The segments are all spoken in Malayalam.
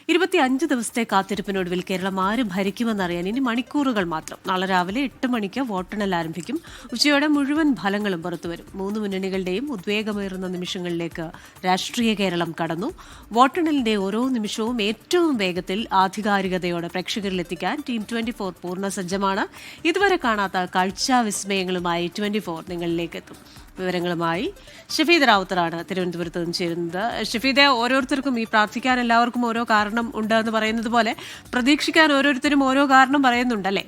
25 ദിവസത്തെ കാത്തിരിപ്പിനൊടുവിൽ കേരളം ആര് ഭരിക്കുമെന്നറിയാൻ ഇനി മണിക്കൂറുകൾ മാത്രം. നാളെ രാവിലെ 8 മണിക്ക് വോട്ടെണ്ണൽ ആരംഭിക്കും. ഉച്ചയോടെ മുഴുവൻ ഫലങ്ങളും പുറത്തുവരും. 3 മുന്നണികളുടെയും ഉദ്വേഗമേറുന്ന നിമിഷങ്ങളിലേക്ക് രാഷ്ട്രീയ കേരളം കടന്നു. വോട്ടെണ്ണലിന്റെ ഓരോ നിമിഷവും ഏറ്റവും വേഗത്തിൽ ആധികാരികതയോടെ പ്രേക്ഷകരിലെത്തിക്കാൻ ടീം 24 പൂർണ്ണ സജ്ജമാണ്. ഇതുവരെ കാണാത്ത കാഴ്ചാവിസ്മയങ്ങളുമായി 24 നിങ്ങളിലേക്ക് എത്തും. വിവരങ്ങളുമായി ഷഫീദ് റാവുത്തറാണ് തിരുവനന്തപുരത്ത് നിന്ന് ചേരുന്നത്. ഷഫീദെ, ഓരോരുത്തർക്കും ഈ പ്രാർത്ഥിക്കാൻ എല്ലാവർക്കും ഓരോ കാരണം ഉണ്ട് എന്ന് പറയുന്നത് പോലെ പ്രതീക്ഷിക്കാൻ ഓരോരുത്തരും ഓരോ കാരണം പറയുന്നുണ്ടല്ലേ?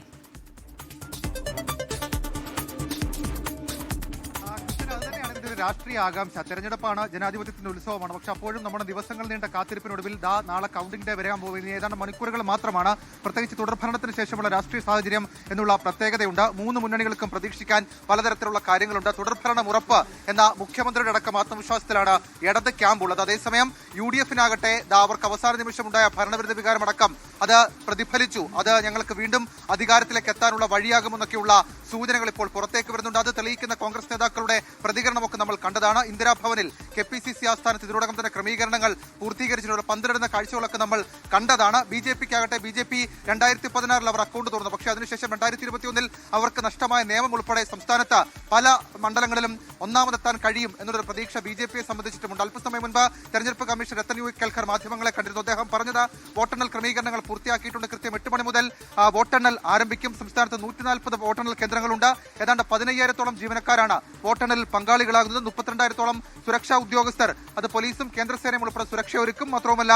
രാഷ്ട്രീയ ആകാംക്ഷ. തെരഞ്ഞെടുപ്പാണ്, ജനാധിപത്യത്തിന്റെ ഉത്സവമാണ്. പക്ഷെ അപ്പോഴും നമ്മുടെ ദിവസങ്ങൾ നീണ്ട കാത്തിരിപ്പിനൊടുവിൽ നാളെ കൗണ്ടിംഗ് ഡേ വരാൻ പോകുന്നത് ഏതാണ്ട് മണിക്കൂറുകൾ മാത്രമാണ്. പ്രത്യേകിച്ച് തുടർഭരണത്തിന് ശേഷമുള്ള രാഷ്ട്രീയ സാഹചര്യം എന്നുള്ള പ്രത്യേകതയുണ്ട്. 3 മുന്നണികൾക്കും പ്രതീക്ഷിക്കാൻ പലതരത്തിലുള്ള കാര്യങ്ങളുണ്ട്. തുടർഭരണം ഉറപ്പ് എന്ന മുഖ്യമന്ത്രിയുടെ അടക്കം ആത്മവിശ്വാസത്തിലാണ് ഇടത് ക്യാമ്പ് ഉള്ളത്. അതേസമയം UDF-നാകട്ടെ അവർക്ക് അവസാന നിമിഷമുണ്ടായ ഭരണവിരുദ്ധ വികാരമടക്കം അത് പ്രതിഫലിച്ചു. അത് ഞങ്ങൾക്ക് വീണ്ടും അധികാരത്തിലേക്ക് എത്താനുള്ള വഴിയാകുമെന്നൊക്കെയുള്ള സൂചനകൾ ഇപ്പോൾ പുറത്തേക്ക് വരുന്നുണ്ട്. അത് തെളിയിക്കുന്ന കോൺഗ്രസ് നേതാക്കളുടെ പ്രതികരണമൊക്കെ നമ്മൾ കണ്ടതാണ്. ഇന്ദിരാഭവനിൽ KPCC ആസ്ഥാനത്ത് ഇതിനോടകം തന്നെ ക്രമീകരണങ്ങൾ പൂർത്തീകരിച്ചിട്ടുള്ള പന്തിടുന്ന കാഴ്ചകളൊക്കെ നമ്മൾ കണ്ടതാണ്. BJP-ക്കാകട്ടെ, BJP 2016 അവർ അക്കൗണ്ട് തുറന്നു. പക്ഷേ അതിനുശേഷം 2021 അവർക്ക് നഷ്ടമായ നിയമം ഉൾപ്പെടെ സംസ്ഥാനത്ത് പല മണ്ഡലങ്ങളിലും ഒന്നാമതെത്താൻ കഴിയും എന്നൊരു പ്രതീക്ഷ BJP-യെ സംബന്ധിച്ചിട്ടുമുണ്ട്. അല്പസമയം മുൻപ് തെരഞ്ഞെടുപ്പ് കമ്മീഷൻ രത്തൻ യു കെൽക്കർ മാധ്യമങ്ങളെ കണ്ടിരുന്നു. അദ്ദേഹം പറഞ്ഞത് വോട്ടെണ്ണൽ ക്രമീകരണങ്ങൾ പൂർത്തിയാക്കിയിട്ടുണ്ട്. കൃത്യം 8 മണി മുതൽ വോട്ടെണ്ണൽ ആരംഭിക്കും. സംസ്ഥാനത്ത് 140 വോട്ടെണ്ണൽ കേന്ദ്രങ്ങളുണ്ട്. ഏതാണ്ട് 15,000-ഓളം ജീവനക്കാരാണ് വോട്ടെണ്ണലിൽ പങ്കാളികളാകുന്നത്. 32,000-ഓളം സുരക്ഷാ ഉദ്യോഗസ്ഥർ, അത് പോലീസും കേന്ദ്രസേനയും ഉൾപ്പെടെ സുരക്ഷ ഒരുക്കും. മാത്രവുമല്ല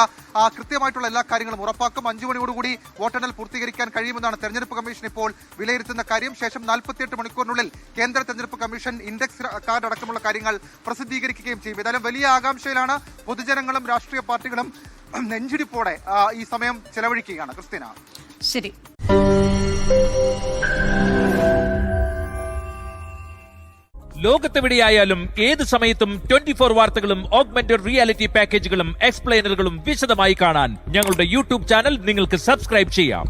കൃത്യമായിട്ടുള്ള എല്ലാ കാര്യങ്ങളും ഉറപ്പാക്കും. 5 മണിയോടുകൂടി വോട്ടെണ്ണൽ പൂർത്തീകരിക്കാൻ കഴിയുമെന്നാണ് തെരഞ്ഞെടുപ്പ് കമ്മീഷൻ ഇപ്പോൾ വിലയിരുത്തുന്ന കാര്യം. ശേഷം 48 മണിക്കൂറിനുള്ളിൽ കേന്ദ്ര തെരഞ്ഞെടുപ്പ് കമ്മീഷൻ ഇൻഡെക്സ് കാർഡ് അടക്കമുള്ള കാര്യങ്ങൾ പ്രസിദ്ധീകരിക്കുകയും ചെയ്യും. ഏതായാലും വലിയ ആകാംക്ഷയിലാണ് പൊതുജനങ്ങളും രാഷ്ട്രീയ പാർട്ടികളും. നെഞ്ചിടിപ്പോടെ ഈ സമയം ചെലവഴിക്കുകയാണ്. ക്രിസ്ത്യന, ശരി. ലോകത്തെവിടെയായാലും ഏത് സമയത്തും 24 വാർത്തകളും ഓഗ്മെന്റഡ് റിയാലിറ്റി പാക്കേജുകളും എക്സ്പ്ലെയിനറുകളും വിശദമായി കാണാൻ ഞങ്ങളുടെ YouTube ചാനൽ നിങ്ങൾക്ക് സബ്സ്ക്രൈബ് ചെയ്യാം.